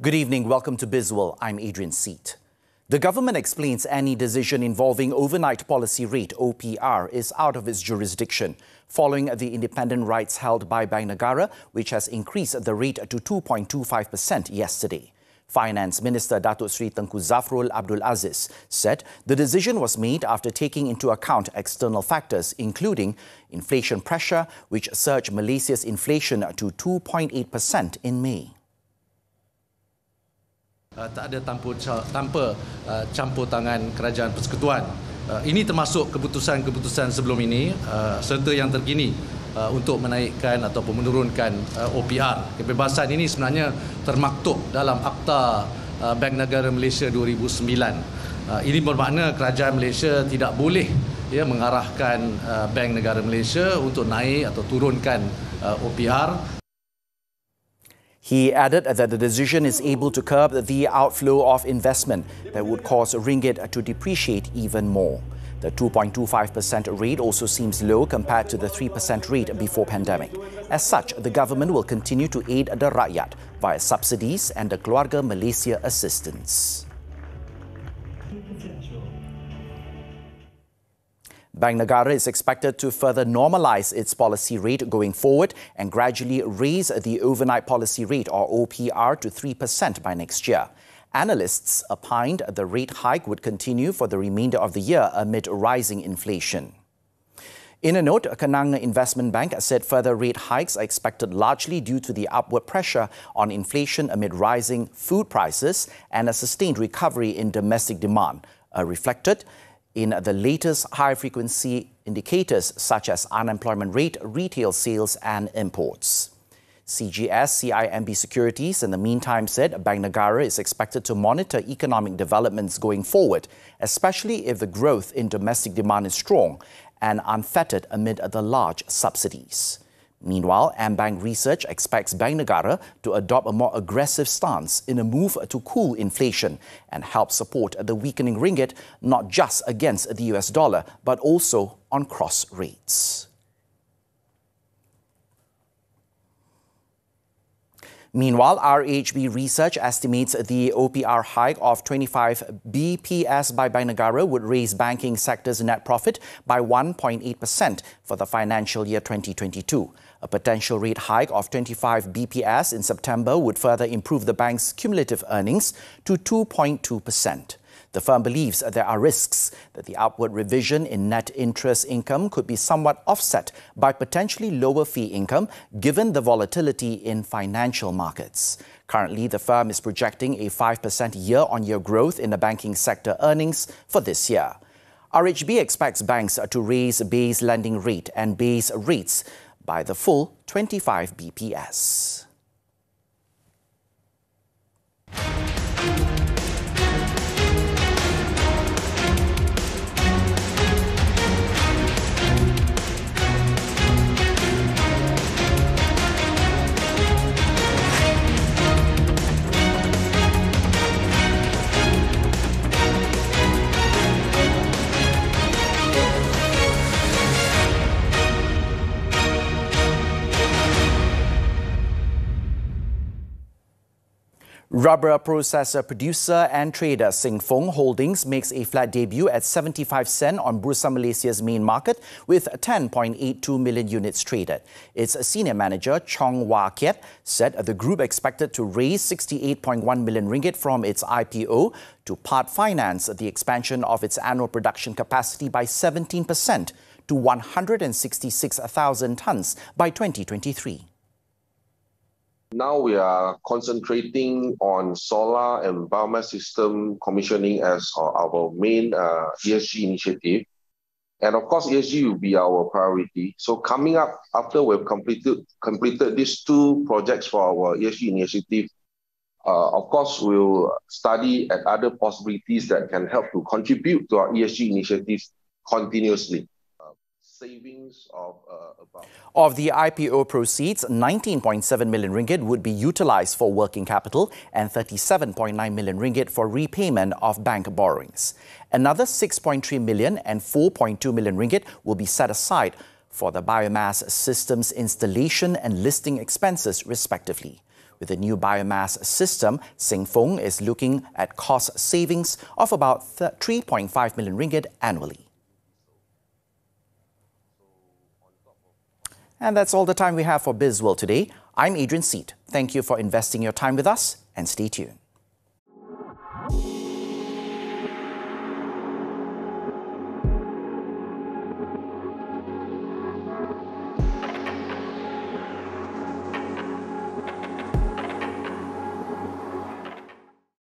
Good evening. Welcome to Bizworld. I'm Adrian Seet. The government explains any decision involving overnight policy rate OPR is out of its jurisdiction, following the independent rights held by Bank Negara, which has increased the rate to 2.25% yesterday. Finance Minister Datuk Seri Tengku Zafrul Abdul Aziz said the decision was made after taking into account external factors, including inflation pressure, which surged Malaysia's inflation to 2.8% in May. Tak ada tanpa campur tangan kerajaan persekutuan. Ini termasuk keputusan-keputusan sebelum ini serta yang terkini untuk menaikkan ataupun menurunkan OPR. Kebebasan ini sebenarnya termaktub dalam Akta Bank Negara Malaysia 2009. Ini bermakna kerajaan Malaysia tidak boleh mengarahkan Bank Negara Malaysia untuk naik atau turunkan OPR. He added that the decision is able to curb the outflow of investment that would cause ringgit to depreciate even more. The 2.25% rate also seems low compared to the 3% rate before pandemic. As such, the government will continue to aid the rakyat via subsidies and the Keluarga Malaysia assistance. Bank Negara is expected to further normalise its policy rate going forward and gradually raise the overnight policy rate or OPR to 3% by next year. Analysts opined the rate hike would continue for the remainder of the year amid rising inflation. In a note, Kenang Investment Bank said further rate hikes are expected largely due to the upward pressure on inflation amid rising food prices and a sustained recovery in domestic demand, reflected in the latest high-frequency indicators such as unemployment rate, retail sales and imports. CGS CIMB Securities in the meantime said Bank Negara is expected to monitor economic developments going forward, especially if the growth in domestic demand is strong and unfettered amid the large subsidies. Meanwhile, AmBank Research expects Bank Negara to adopt a more aggressive stance in a move to cool inflation and help support the weakening ringgit, not just against the US dollar, but also on cross rates. Meanwhile, RHB Research estimates the OPR hike of 25 BPS by Bank Negara would raise banking sector's net profit by 1.8% for the financial year 2022. A potential rate hike of 25 BPS in September would further improve the bank's cumulative earnings to 2.2%. The firm believes there are risks that the upward revision in net interest income could be somewhat offset by potentially lower fee income given the volatility in financial markets. Currently, the firm is projecting a 5% year-on-year growth in the banking sector earnings for this year. RHB expects banks to raise base lending rate and base rates by the full 25 BPS. Rubber processor producer and trader SingPhong Holdings makes a flat debut at 75 cent on Bursa Malaysia's main market with 10.82 million units traded. Its senior manager Chong Wah Kiat said the group expected to raise 68.1 million ringgit from its IPO to part finance the expansion of its annual production capacity by 17% to 166,000 tons by 2023. Now we are concentrating on solar and biomass system commissioning as our main ESG initiative. And of course, ESG will be our priority. So coming up after we've completed these two projects for our ESG initiative, of course, we'll study at other possibilities that can help to contribute to our ESG initiatives continuously. Savings of the IPO proceeds, 19.7 million ringgit would be utilised for working capital and 37.9 million ringgit for repayment of bank borrowings. Another 6.3 million and 4.2 million ringgit will be set aside for the biomass system's installation and listing expenses, respectively. With the new biomass system, SingPhong is looking at cost savings of about 3.5 million ringgit annually. And that's all the time we have for Bizworld today. I'm Adrian Seet. Thank you for investing your time with us and stay tuned.